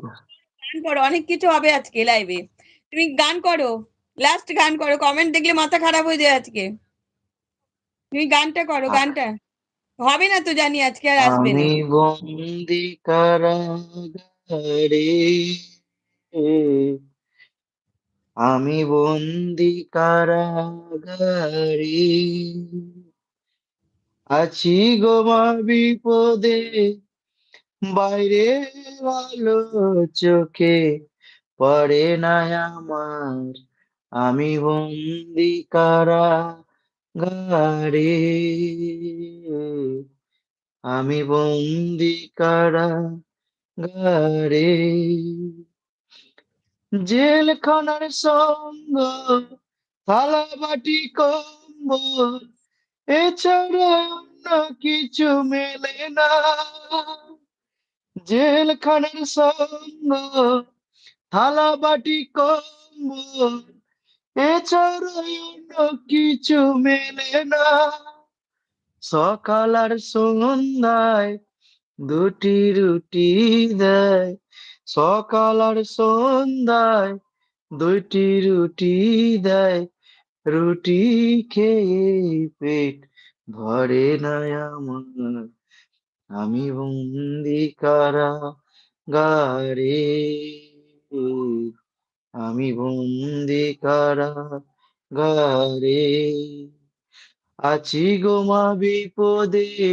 গান করো, অনেক কিছু হবে আজকে লাইভে। তুমি গান করো, লাস্ট গান করো, কমেন্ট দেখলে মাথা খারাপ হয়ে যায় আজকে। তুমি গানটা করো, আ- গানটা হবে না তো জানি, আজকে আর আসবে না। আমি বন্দি কারাগারে, আমি বন্দি কারাগারে, আছি গো মা বিপদে, বাইরে আলো চোখে পড়ে না আমার, আমি বন্দি কারাগারে, আমি বন্দি কারাগারে, জেলখানার সঙ্গ থালা বাটি কম্বল এছাড়া অন্য কিছু মেলে না, জেলখানার সঙ্গ থালা বাটি কম্বল এছাড়া অন্য কিছু মেলে না, সকাল আর সন্ধ্যায় দুটি রুটি দেয়, সকাল আর সন্ধ্যায় দুটি রুটি দেয়, রুটি খেয়ে পেট ভরে না আমার, আমি বন্দি কারাগারে, আমি বন্দি কারাগারে, আছি গো মা বিপদে।